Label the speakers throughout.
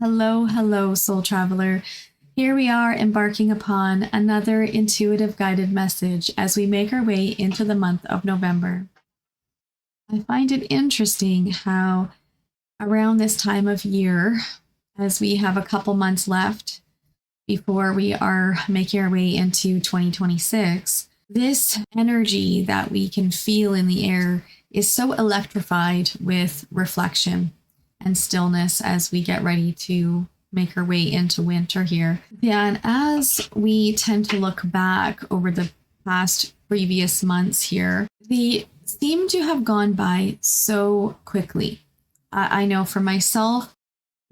Speaker 1: Hello, hello, soul traveler. Here we are embarking upon another intuitive guided message as we make our way into the month of November. I find it interesting how around this time of year, as we have a couple months left before we are making our way into 2026, this energy that we can feel in the air is so electrified with reflection and stillness as we get ready to make our way into winter here. Yeah, and as we tend to look back over the past previous months here, they seem to have gone by so quickly. I know for myself,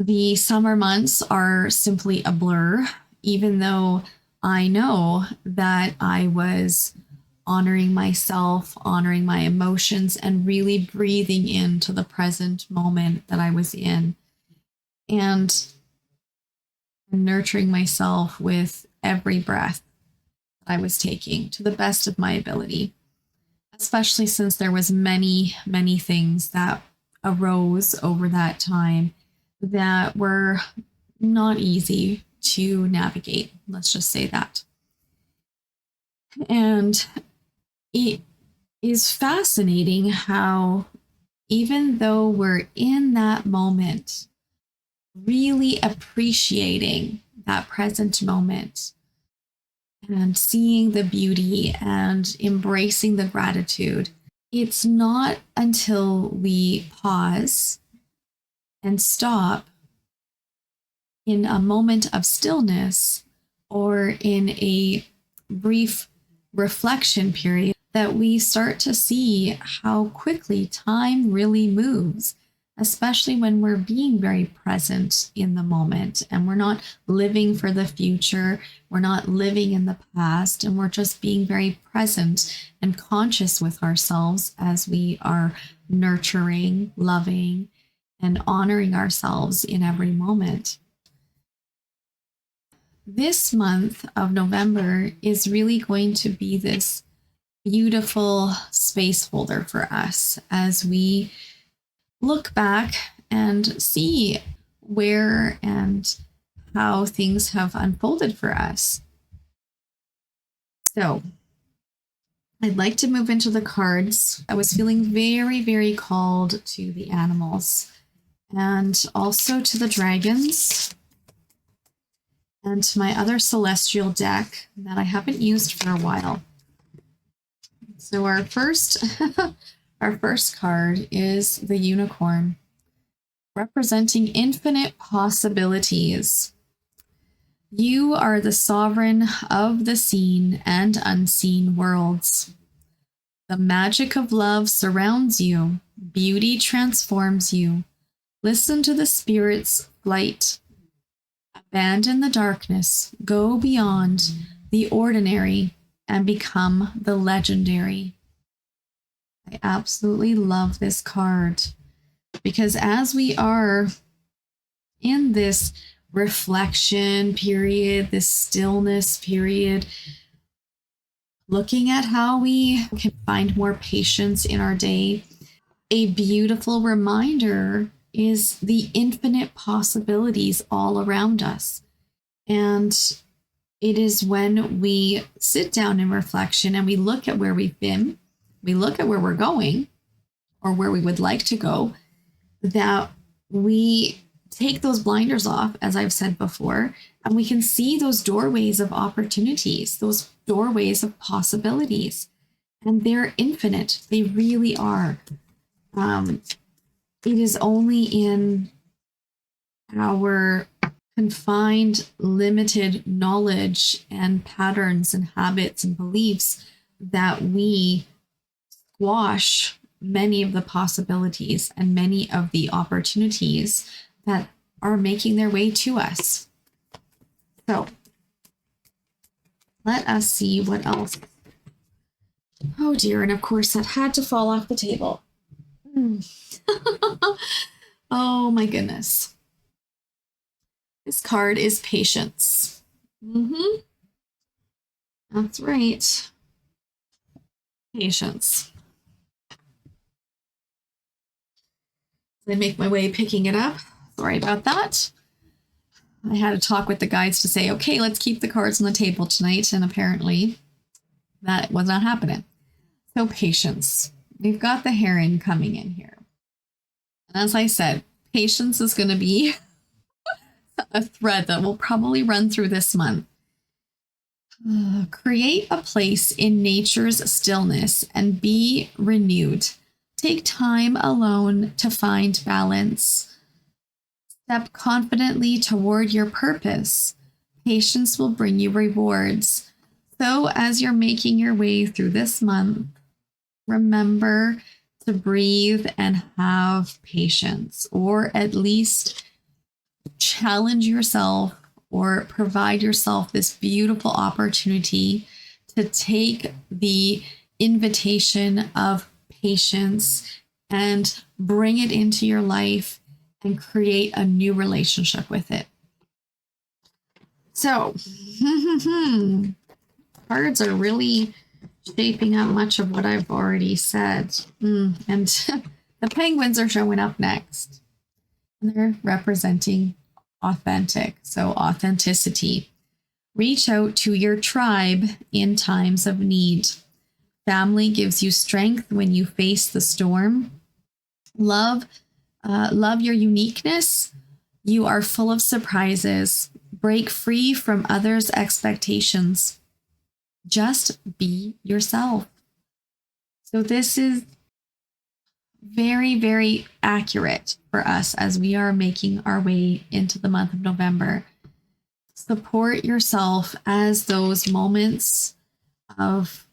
Speaker 1: the summer months are simply a blur, even though I know that I was honoring myself, honoring my emotions, and really breathing into the present moment that I was in and nurturing myself with every breath I was taking to the best of my ability, especially since there was many things that arose over that time that were not easy to navigate. Let's just say that. And it is fascinating how, even though we're in that moment, really appreciating that present moment and seeing the beauty and embracing the gratitude, it's not until we pause and stop in a moment of stillness or in a brief reflection period that we start to see how quickly time really moves, especially when we're being very present in the moment and we're not living for the future, we're not living in the past, and we're just being very present and conscious with ourselves as we are nurturing, loving, and honoring ourselves in every moment. This month of November is really going to be this beautiful space holder for us as we look back and see where and how things have unfolded for us. So I'd like to move into the cards. I was feeling very called to the animals and also to the dragons and to my other celestial deck that I haven't used for a while. So our first card is the unicorn, representing infinite possibilities. You are the sovereign of the seen and unseen worlds. The magic of love surrounds you. Beauty transforms you. Listen to the spirit's flight. Abandon the darkness. Go beyond the ordinary and become the legendary. I absolutely love this card because as we are in this reflection period, this stillness period, looking at how we can find more patience in our day, a beautiful reminder is the infinite possibilities all around us. And it is when we sit down in reflection and we look at where we've been, we look at where we're going or where we would like to go, that we take those blinders off, as I've said before, and we can see those doorways of opportunities, those doorways of possibilities. And they're infinite. They really are. It is only in our confined, limited knowledge and patterns and habits and beliefs that we squash many of the possibilities and many of the opportunities that are making their way to us. So let us see what else. Oh dear, and of course that had to fall off the table. Oh my goodness. This card is patience. That's right. Patience. I make my way picking it up. Sorry about that. I had a talk with the guides to say, okay, let's keep the cards on the table tonight. And apparently that was not happening. So patience. We've got the heron coming in here. And as I said, patience is going to be a thread that will probably run through this month. Create a place in nature's stillness and be renewed. Take time alone to find balance. Step confidently toward your purpose. Patience will bring you rewards. So, as you're making your way through this month, remember to breathe and have patience, or at least challenge yourself or provide yourself this beautiful opportunity to take the invitation of patience and bring it into your life and create a new relationship with it. So, cards are really shaping up much of what I've already said. And the penguins are showing up next. And they're representing authentic, so authenticity. Reach out to your tribe in times of need. Family gives you strength when you face the storm. Love your uniqueness. You are full of surprises. Break free from others' expectations. Just be yourself. So this is very, very accurate for us as we are making our way into the month of November. Support yourself as those moments of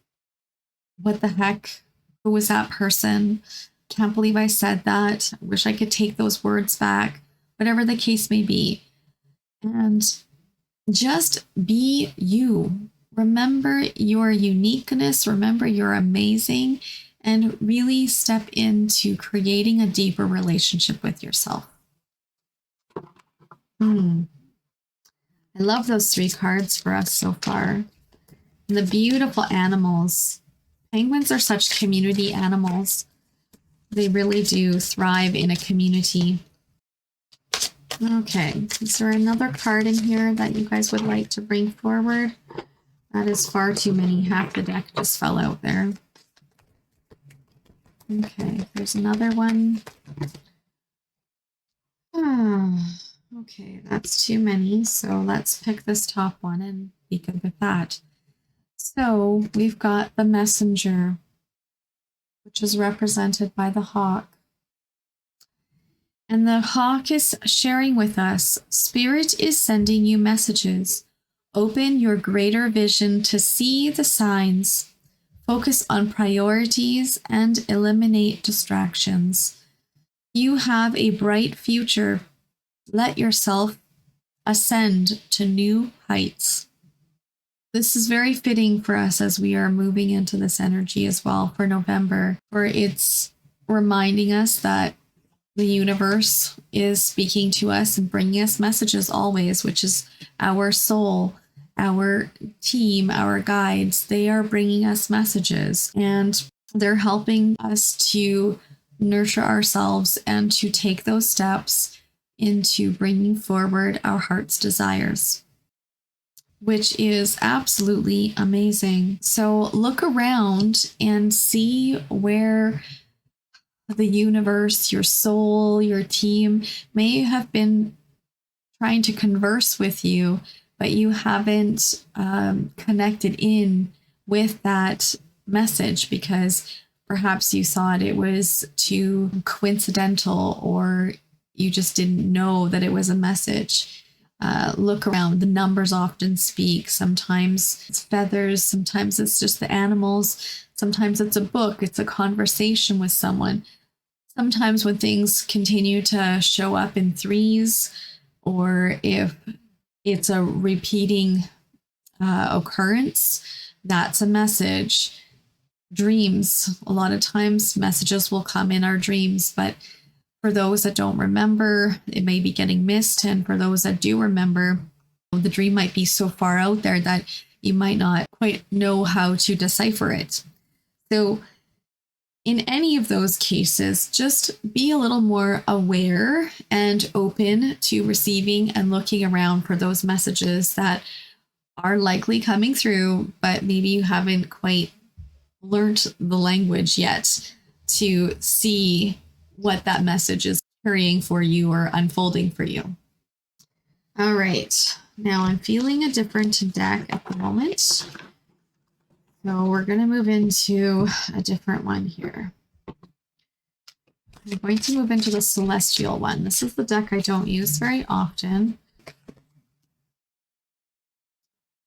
Speaker 1: what the heck, who was that person? Can't believe I said that. Wish I could take those words back. Whatever the case may be. And just be you. Remember your uniqueness. Remember you're amazing. And really step into creating a deeper relationship with yourself. I love those 3 cards for us so far. And the beautiful animals. Penguins are such community animals. They really do thrive in a community. Okay, is there another card in here that you guys would like to bring forward? That is far too many. Half the deck just fell out there. Okay, there's another one. Okay, that's too many. So let's pick this top one and be good with that. So we've got the messenger, which is represented by the hawk. And the hawk is sharing with us, Spirit is sending you messages. Open your greater vision to see the signs. Focus on priorities and eliminate distractions. You have a bright future. Let yourself ascend to new heights. This is very fitting for us as we are moving into this energy as well for November, where it's reminding us that the universe is speaking to us and bringing us messages always, which is our soul, our team, our guides. They are bringing us messages and they're helping us to nurture ourselves and to take those steps into bringing forward our heart's desires, which is absolutely amazing. So look around and see where the universe, your soul, your team may have been trying to converse with you, but you haven't connected in with that message because perhaps you thought it was too coincidental or you just didn't know that it was a message. Look around. The numbers often speak. Sometimes it's feathers. Sometimes it's just the animals. Sometimes it's a book. It's a conversation with someone. Sometimes when things continue to show up in threes, or if it's a repeating occurrence, that's a message. Dreams. A lot of times messages will come in our dreams, but for those that don't remember, it may be getting missed. And for those that do remember, the dream might be so far out there that you might not quite know how to decipher it. So in any of those cases, just be a little more aware and open to receiving and looking around for those messages that are likely coming through, but maybe you haven't quite learned the language yet to see what that message is carrying for you or unfolding for you. All right, now I'm feeling a different deck at the moment. So we're going to move into a different one here. I'm going to move into the celestial one. This is the deck I don't use very often.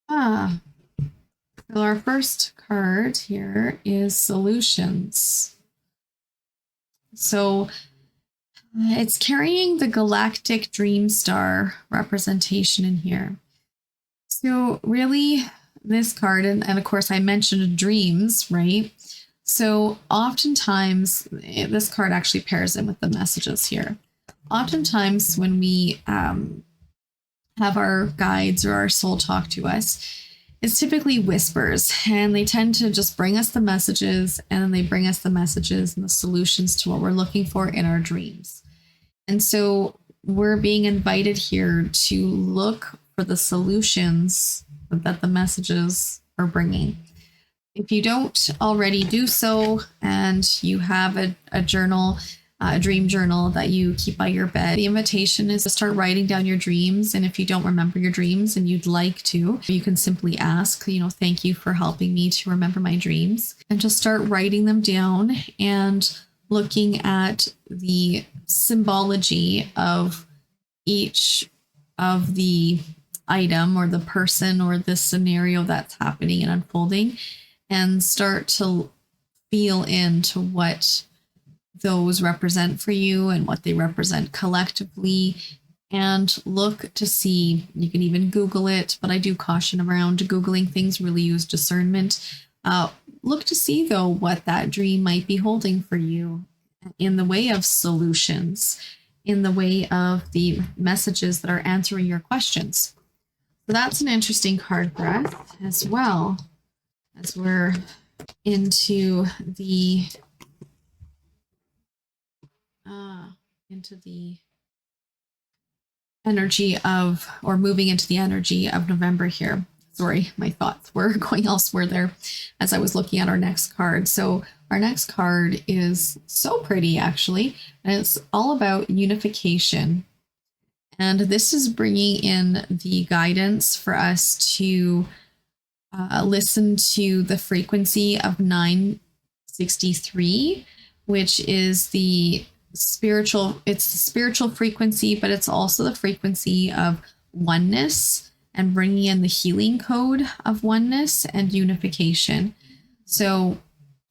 Speaker 1: So our first card here is solutions. So it's carrying the galactic dream star representation in here. So really this card, and of course I mentioned dreams, right? So oftentimes this card actually pairs in with the messages here. Oftentimes when we have our guides or our soul talk to us, it's typically whispers, and they tend to just bring us the messages, and then they bring us the messages and the solutions to what we're looking for in our dreams. And so we're being invited here to look for the solutions that the messages are bringing. If you don't already do so, and you have a journal, a dream journal that you keep by your bed, the invitation is to start writing down your dreams. And if you don't remember your dreams and you'd like to, you can simply ask, thank you for helping me to remember my dreams, and just start writing them down and looking at the symbology of each of the item or the person or the scenario that's happening and unfolding, and start to feel into what those represent for you and what they represent collectively, and look to see. You can even Google it, but I do caution around Googling things. Really use discernment. Look to see, though, what that dream might be holding for you in the way of solutions, in the way of the messages that are answering your questions. So that's an interesting card for us as well, as we're into the energy of, or moving into the energy of November here. Sorry, my thoughts were going elsewhere there as I was looking at our next card. So our next card is so pretty, actually, and it's all about unification. And this is bringing in the guidance for us to listen to the frequency of 963, which is the spiritual frequency, but it's also the frequency of oneness, and bringing in the healing code of oneness and unification. So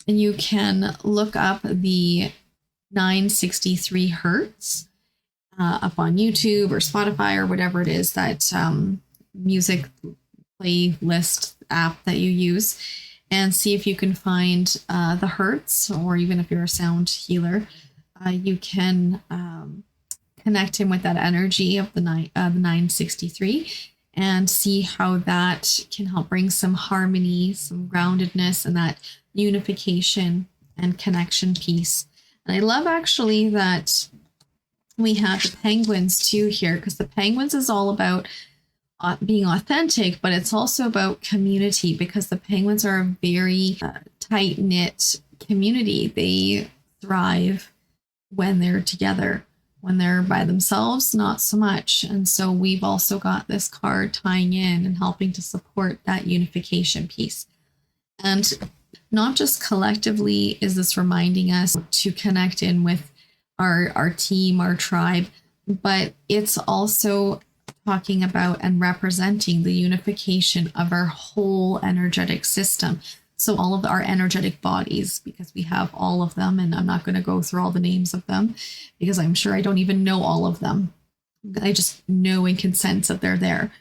Speaker 1: you can look up the 963 hertz up on YouTube or Spotify or whatever it is that music playlist app that you use, and see if you can find the hertz, or even if you're a sound healer, you can connect in with that energy of the 963 and see how that can help bring some harmony, some groundedness, and that unification and connection piece. And I love actually that we have the penguins too here, because the penguins is all about being authentic, but it's also about community, because the penguins are a very tight-knit community. They thrive when they're together. When they're by themselves, not so much. And so we've also got this card tying in and helping to support that unification piece. And not just collectively is this reminding us to connect in with our team, our tribe, but it's also talking about and representing the unification of our whole energetic system. So all of our energetic bodies, because we have all of them, and I'm not going to go through all the names of them because I'm sure I don't even know all of them. I just know and can sense that they're there.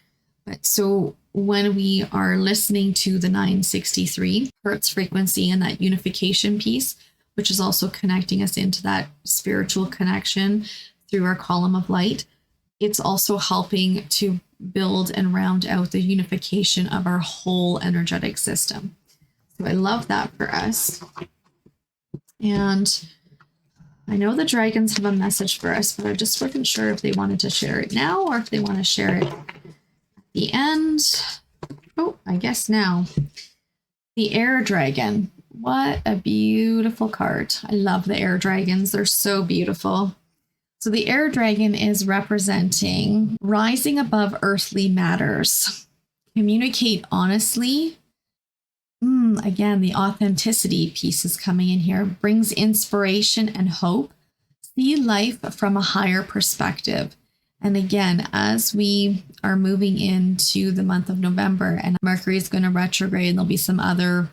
Speaker 1: But so when we are listening to the 963 hertz frequency and that unification piece, which is also connecting us into that spiritual connection through our column of light, it's also helping to build and round out the unification of our whole energetic system. So I love that for us. And I know the dragons have a message for us, but I just wasn't sure if they wanted to share it now or if they want to share it at the end. Oh, I guess now. The air dragon. What a beautiful card. I love the air dragons. They're so beautiful. So the air dragon is representing rising above earthly matters. Communicate honestly. Again, the authenticity piece is coming in here. Brings inspiration and hope. See life from a higher perspective. And again, as we are moving into the month of November and Mercury is going to retrograde, and there'll be some other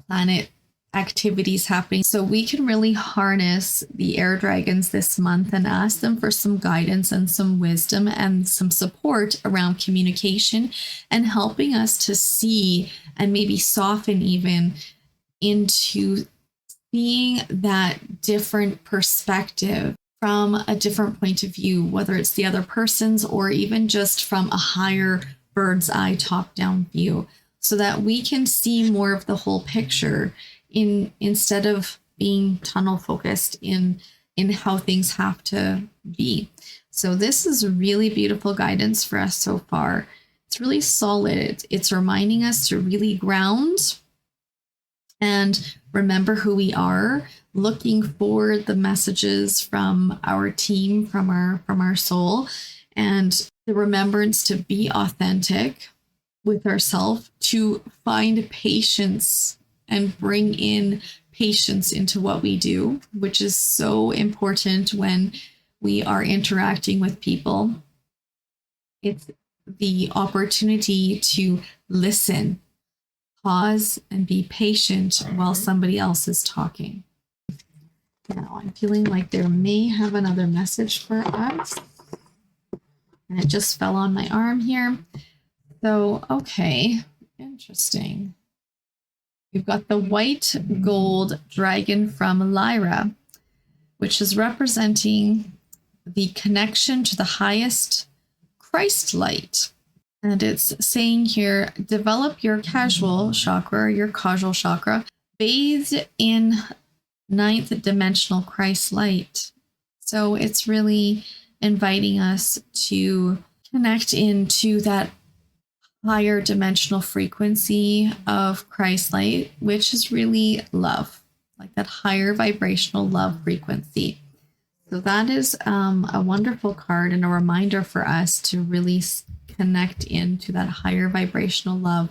Speaker 1: planet activities happening. So we can really harness the air dragons this month and ask them for some guidance and some wisdom and some support around communication and helping us to see and maybe soften even into seeing that different perspective from a different point of view, whether it's the other person's or even just from a higher bird's eye top-down view, so that we can see more of the whole picture instead of being tunnel focused in how things have to be. So this is really beautiful guidance for us so far. It's really solid. It's reminding us to really ground and remember who we are, looking for the messages from our team, from our soul, and the remembrance to be authentic with ourselves, to find patience and bring in patience into what we do, which is so important when we are interacting with people. It's the opportunity to listen, pause, and be patient while somebody else is talking. Now, I'm feeling like there may have another message for us. And it just fell on my arm here. So, okay, interesting. We've got the white gold dragon from Lyra, which is representing the connection to the highest Christ light. And it's saying here, develop your casual chakra, your causal chakra, bathed in ninth dimensional Christ light. So it's really inviting us to connect into that higher dimensional frequency of Christ light, which is really love, like that higher vibrational love frequency. So that is a wonderful card and a reminder for us to really connect into that higher vibrational love,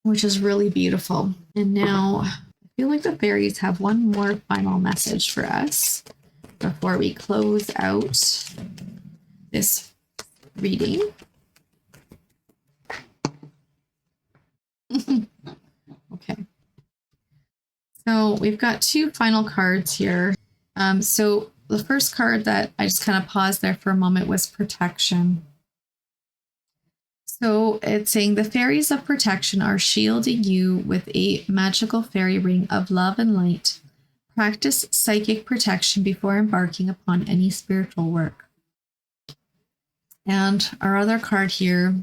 Speaker 1: which is really beautiful. And now I feel like the fairies have one more final message for us before we close out this reading. Okay. So we've got two final cards here. So the first card that I just kind of paused there for a moment was protection. So it's saying the fairies of protection are shielding you with a magical fairy ring of love and light. Practice psychic protection before embarking upon any spiritual work. And our other card here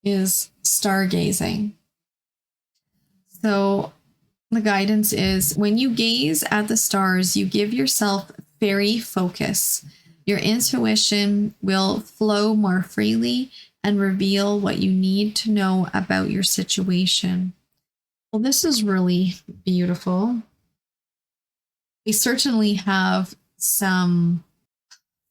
Speaker 1: is stargazing. So the guidance is when you gaze at the stars, you give yourself fairy focus. Your intuition will flow more freely and reveal what you need to know about your situation. Well, this is really beautiful. We certainly have some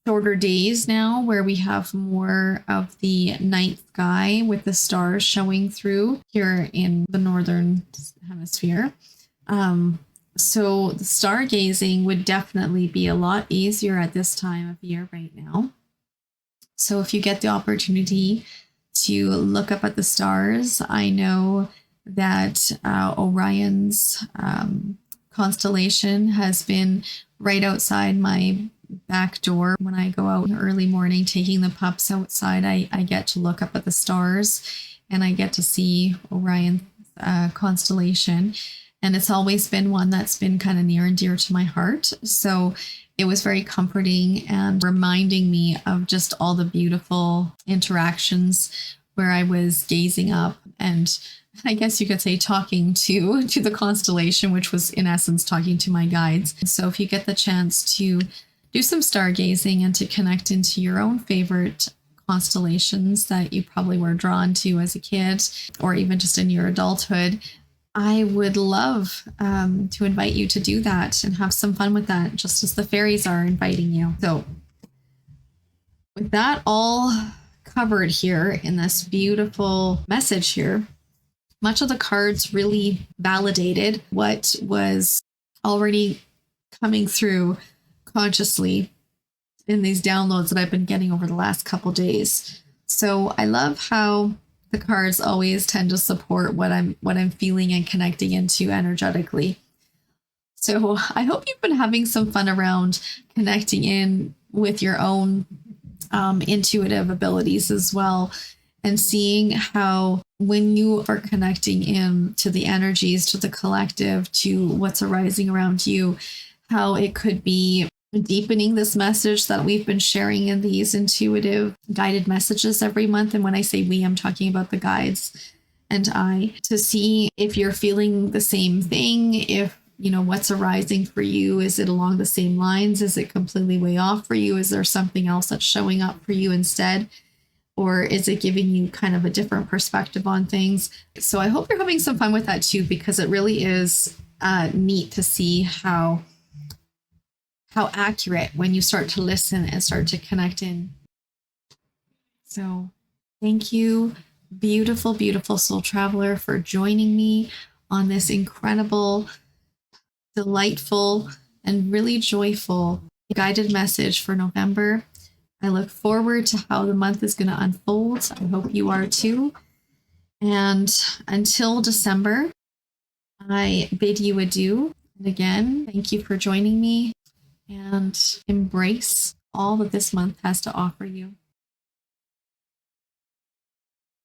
Speaker 1: shorter days now where we have more of the night sky with the stars showing through here in the northern hemisphere. So the stargazing would definitely be a lot easier at this time of year right now. So if you get the opportunity to look up at the stars, I know that Orion's constellation has been right outside my back door. When I go out in the early morning taking the pups outside, I get to look up at the stars and I get to see Orion's constellation. And it's always been one that's been kind of near and dear to my heart. So it was very comforting and reminding me of just all the beautiful interactions where I was gazing up and I guess you could say talking to the constellation, which was in essence talking to my guides. So if you get the chance to do some stargazing and to connect into your own favorite constellations that you probably were drawn to as a kid, or even just in your adulthood, I would love to invite you to do that and have some fun with that, just as the fairies are inviting you. So with that all covered here in this beautiful message here, much of the cards really validated what was already coming through consciously in these downloads that I've been getting over the last couple days. So I love how the cards always tend to support what I'm feeling and connecting into energetically. So I hope you've been having some fun around connecting in with your own intuitive abilities as well, and seeing how when you are connecting in to the energies, to the collective, to what's arising around you, how it could be deepening this message that we've been sharing in these intuitive guided messages every month. And when I say we, I'm talking about the guides and I, to see if you're feeling the same thing, if what's arising for you. Is it along the same lines? Is it completely way off for you? Is there something else that's showing up for you instead? Or is it giving you kind of a different perspective on things? So I hope you're having some fun with that too, because it really is neat to see how accurate when you start to listen and start to connect in. So thank you, beautiful, beautiful soul traveler, for joining me on this incredible, delightful, and really joyful guided message for November. I look forward to how the month is going to unfold. I hope you are too. And until December, I bid you adieu. And again, thank you for joining me, and embrace all that this month has to offer you.